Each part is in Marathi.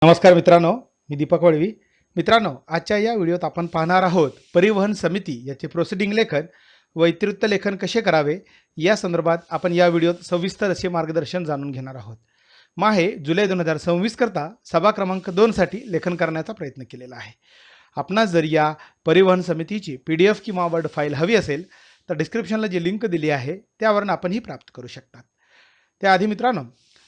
नमस्कार मित्रांनो, मी दीपक वळवी. मित्रांनो, आजच्या या व्हिडिओत आपण पाहणार आहोत परिवहन समिती याचे प्रोसिडिंग लेखन व इत्युक्त लेखन कसे करावे या संदर्भात आपण या व्हिडिओत सविस्तर असे मार्गदर्शन जाणून घेणार आहोत. माहे जुलै 2026 करता सभा क्रमांक 2 साठी लेखन करण्याचा प्रयत्न केलेला आहे. आपणास जर या परिवहन समितीची PDF किंवा वर्ड फाईल हवी असेल तर डिस्क्रिप्शनला जी लिंक दिली आहे त्यावरून आपण ही प्राप्त करू शकता. त्याआधी मित्रांनो,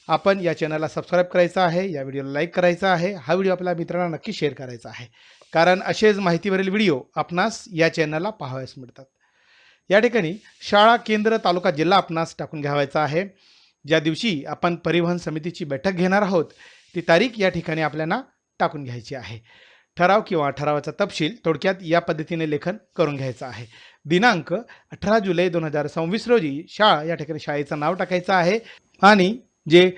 आपण या चॅनलला सबस्क्राईब करायचं आहे, या व्हिडिओला लाईक करायचा आहे, हा व्हिडिओ आपल्या मित्रांना नक्की शेअर करायचा आहे, कारण असेच माहितीवरील व्हिडिओ आपणास या चॅनलला पाहावयास मिळतात. या ठिकाणी शाळा, केंद्र, तालुका, जिल्हा आपणास टाकून घ्यावायचा आहे. ज्या दिवशी आपण परिवहन समितीची बैठक घेणार आहोत ती तारीख या ठिकाणी आपल्याला टाकून घ्यायची आहे. ठराव किंवा ठरावाचा तपशील थोडक्यात या पद्धतीने लेखन करून घ्यायचा आहे. दिनांक 18 जुलै 2026 रोजी शाळा या ठिकाणी शाळेचं नाव टाकायचं आहे आणि जे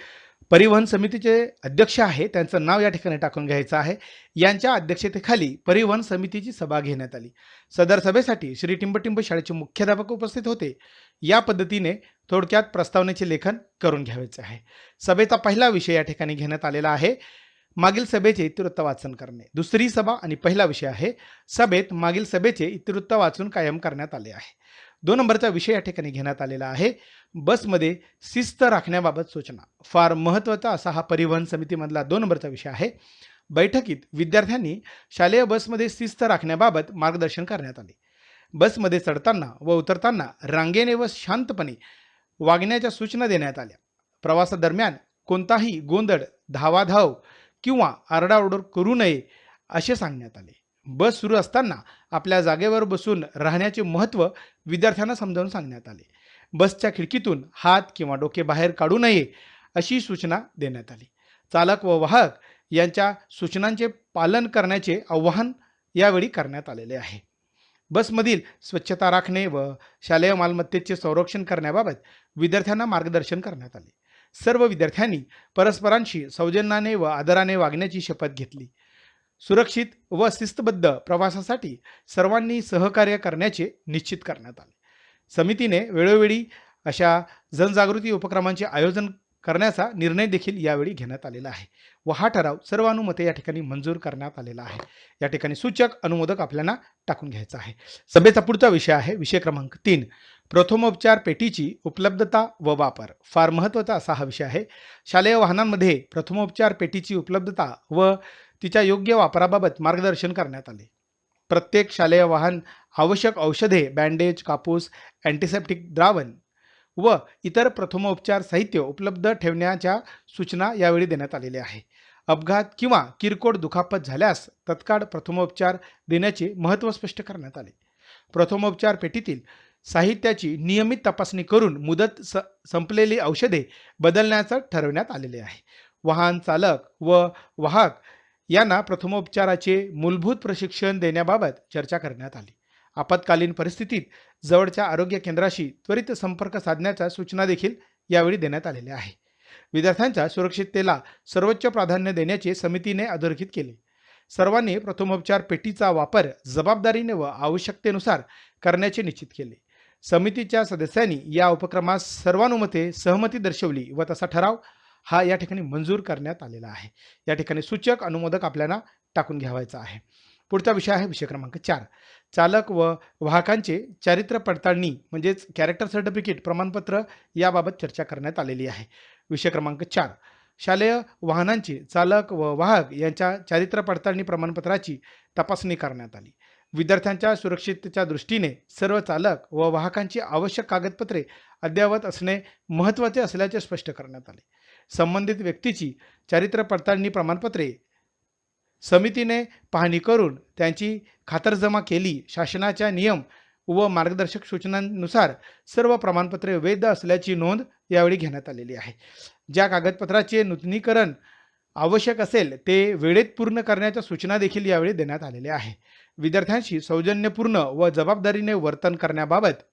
परिवहन समितीचे अध्यक्ष आहे त्यांचं नाव या ठिकाणी टाकून घ्यायचं आहे. यांच्या अध्यक्षतेखाली परिवहन समितीची सभा घेण्यात आली. सदर सभेसाठी श्री टिंबटिंब शाळेचे मुख्याध्यापक उपस्थित होते. या पद्धतीने थोडक्यात प्रस्तावनेचे लेखन करून घ्यायचे आहे. सभेचा पहिला विषय या ठिकाणी घेण्यात आलेला आहे मागील सभेचे इतिवृत्त वाचन करणे. दुसरी सभा आणि पहिला विषय आहे सभेत मागील सभेचे इतिवृत्त वाचून कायम करण्यात आले आहे. 2 नंबरचा विषय या ठिकाणी घेण्यात आलेला आहे बसमध्ये शिस्त राखण्याबाबत सूचना. फार महत्त्वाचा असा हा परिवहन समितीमधला 2 नंबरचा विषय आहे. बैठकीत विद्यार्थ्यांनी शालेय बसमध्ये शिस्त राखण्याबाबत मार्गदर्शन करण्यात आले. बसमध्ये चढताना व उतरताना रांगेने व शांतपणे वागण्याच्या सूचना देण्यात आल्या. प्रवासादरम्यान कोणताही गोंधळ, धावाधाव किंवा आरडाओरड करू नये असे सांगण्यात आले. बस सुरू असताना आपल्या जागेवर बसून राहण्याचे महत्त्व विद्यार्थ्यांना समजावून सांगण्यात आले. बसच्या खिडकीतून हात किंवा डोके बाहेर काढू नये अशी सूचना देण्यात आली. चालक व वाहक यांच्या सूचनांचे पालन करण्याचे आवाहन यावेळी करण्यात आलेले आहे. बसमधील स्वच्छता राखणे व शालेय मालमत्तेचे संरक्षण करण्याबाबत विद्यार्थ्यांना मार्गदर्शन करण्यात आले. सर्व विद्यार्थ्यांनी परस्परांशी सौजन्याने व आदराने वागण्याची शपथ घेतली. सुरक्षित व शिस्तबद्ध प्रवासासाठी सर्वांनी सहकार्य करण्याचे निश्चित करण्यात आले. समितीने वेळोवेळी अशा जनजागृती उपक्रमांचे आयोजन करण्याचा निर्णय देखील यावेळी घेण्यात आलेला आहे व हा ठराव सर्वानुमते या ठिकाणी मंजूर करण्यात आलेला आहे. या ठिकाणी सूचक अनुमोदक आपल्याला टाकून घ्यायचा आहे. सभेचा पुढचा विषय आहे विषय क्रमांक 3 प्रथमोपचार पेटीची उपलब्धता व वापर. फार महत्त्वाचा असा हा विषय आहे. शालेय वाहनांमध्ये प्रथमोपचार पेटीची उपलब्धता व तिच्या योग्य वापराबाबत मार्गदर्शन करण्यात आले. प्रत्येक शालेय वाहन आवश्यक औषधे, बँडेज, कापूस, अँटीसेप्टिक द्रावण व इतर प्रथमोपचार साहित्य उपलब्ध ठेवण्याच्या सूचना यावेळी देण्यात आलेल्या आहे. अपघात किंवा किरकोळ दुखापत झाल्यास तत्काळ प्रथमोपचार देण्याचे महत्त्व स्पष्ट करण्यात आले. प्रथमोपचार पेटीतील साहित्याची नियमित तपासणी करून मुदत संपलेली औषधे बदलण्याचं ठरवण्यात आलेले आहे. वाहन चालक व वाहक यांना प्रथमोपचाराचे मूलभूत प्रशिक्षण देण्याबाबत चर्चा करण्यात आली. आपत्कालीन परिस्थितीत जवळच्या आरोग्य केंद्राशी त्वरित संपर्क साधण्याच्या सूचना देखील यावेळी देण्यात आलेल्या आहे. विद्यार्थ्यांच्या सुरक्षिततेला सर्वोच्च प्राधान्य देण्याचे समितीने अधोरेखित केले. सर्वांनी प्रथमोपचार पेटीचा वापर जबाबदारीने व आवश्यकतेनुसार करण्याचे निश्चित केले. समितीच्या सदस्यांनी या उपक्रमास सर्वानुमते सहमती दर्शवली व तसा ठराव हा या ठिकाणी मंजूर करण्यात आलेला आहे. या ठिकाणी सूचक अनुमोदक आपल्याला टाकून घ्यावायचा आहे. पुढचा विषय आहे विषय क्रमांक 4 चालक व वाहकांचे चारित्र्य पडताळणी म्हणजेच कॅरेक्टर सर्टिफिकेट प्रमाणपत्र याबाबत चर्चा करण्यात आलेली आहे. विषय क्रमांक 4 शालेय वाहनांचे चालक व वाहक यांच्या चारित्र्य पडताळणी प्रमाणपत्राची तपासणी करण्यात आली. विद्यार्थ्यांच्या सुरक्षिततेच्या दृष्टीने सर्व चालक व वाहकांची आवश्यक कागदपत्रे अद्ययावत असणे महत्त्वाचे असल्याचे स्पष्ट करण्यात आले. संबंधित व्यक्तीची चारित्र्य पडताळणी प्रमाणपत्रे समितीने पाहणी करून त्यांची खातरजमा केली. शासनाच्या नियम व मार्गदर्शक सूचनांनुसार सर्व प्रमाणपत्रे वैध असल्याची नोंद यावेळी घेण्यात आलेली आहे. ज्या कागदपत्राचे नूतनीकरण आवश्यक असेल ते वेळेत पूर्ण करण्याच्या सूचना देखील यावेळी देण्यात आलेल्या आहे. विद्यार्थ्यांशी सौजन्यपूर्ण व जबाबदारीने वर्तन करण्याबाबत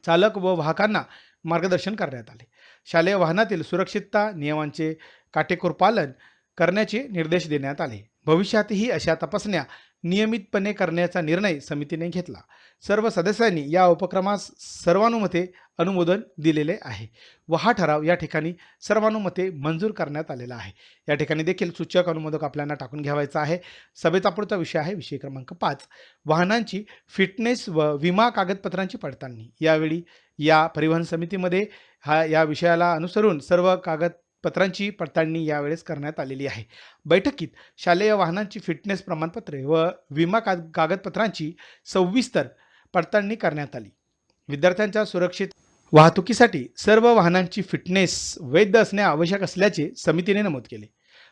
चालक व वाहकांना मार्गदर्शन करण्यात आले. शालेय वाहनातील सुरक्षितता नियमांचे काटेकोर पालन करण्याचे निर्देश देण्यात आले. भविष्यातही अशा तपासण्या नियमितपणे करण्याचा निर्णय समितीने घेतला. सर्व सदस्यांनी या उपक्रमास सर्वानुमते अनुमोदन दिलेले आहे व हा ठराव या ठिकाणी सर्वानुमते मंजूर करण्यात आलेला आहे. या ठिकाणी देखील सूचक अनुमोदक आपल्याला टाकून घ्यावायचा आहे. सभेचा पुढचा विषय आहे विषय क्रमांक 5, वाहनांची फिटनेस व विमा कागदपत्रांची पडताळणी. यावेळी या परिवहन समितीमध्ये या विषयाला अनुसरून सर्व कागदपत्रांची पडताळणी यावेळेस करण्यात आलेली आहे. बैठकीत शालेय वाहनांची फिटनेस प्रमाणपत्रे व विमा कागदपत्रांची सविस्तर पडताळणी करण्यात आली. विद्यार्थ्यांच्या सुरक्षित वाहतुकीसाठी सर्व वाहनांची फिटनेस वैध असणे आवश्यक असल्याचे समितीने नमूद केले.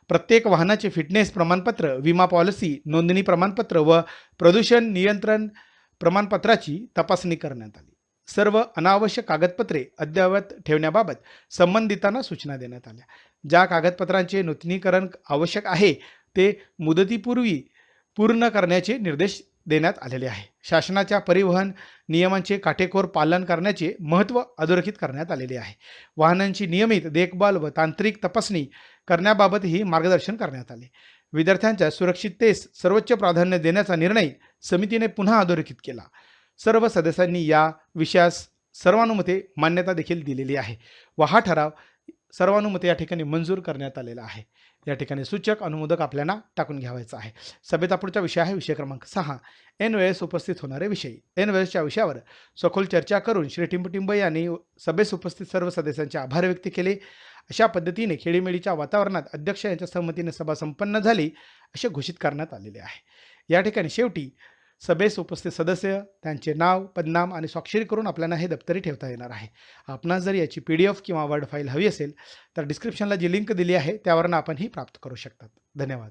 प्रत्येक वाहनाचे फिटनेस प्रमाणपत्र, विमा पॉलिसी, नोंदणी प्रमाणपत्र व प्रदूषण नियंत्रण प्रमाणपत्राची तपासणी करण्यात आली. सर्व अनावश्यक कागदपत्रे अद्ययावत ठेवण्याबाबत संबंधितांना सूचना देण्यात आल्या. ज्या कागदपत्रांचे नूतनीकरण आवश्यक आहे ते मुदतीपूर्वी पूर्ण करण्याचे निर्देश देण्यात आलेले आहे. शासनाच्या परिवहन नियमांचे काटेकोर पालन करण्याचे महत्त्व अधोरेखित करण्यात आलेले आहे. वाहनांची नियमित देखभाल व तांत्रिक तपासणी करण्याबाबतही मार्गदर्शन करण्यात आले. विद्यार्थ्यांच्या सुरक्षिततेस सर्वोच्च प्राधान्य देण्याचा निर्णय समितीने पुन्हा अधोरेखित केला. सर्व सदस्यांनी या विषयास सर्वानुमते मान्यता देखील दिलेली आहे व हा ठराव सर्वानुमते या ठिकाणी मंजूर करण्यात आलेला आहे. या ठिकाणी सूचक अनुमोदक आपल्याला टाकून घ्यावायचा आहे. सभेचा पुढचा विषय आहे विषय क्रमांक 6, ऐन वेळेस उपस्थित होणारे विषय. ऐन वेळेसच्या विषयावर सखोल चर्चा करून श्री टिंबटिंब यांनी सभेस उपस्थित सर्व सदस्यांचे आभार व्यक्त केले. अशा पद्धतीने खेळीमेळीच्या वातावरणात अध्यक्ष यांच्या सहमतीने सभा संपन्न झाली असे घोषित करण्यात आलेले आहे. या ठिकाणी शेवटी सभेस उपस्थित सदस्य त्यांचे नाव, पदनाम आणि स्वाक्षरी करून आपल्याला हे दप्तरी ठेवता येणार आहे. आपणास जर याची PDF किंवा वर्ड फाईल हवी असेल तर डिस्क्रिप्शनला जी लिंक दिली आहे त्यावरून आपण ही प्राप्त करू शकतात. धन्यवाद.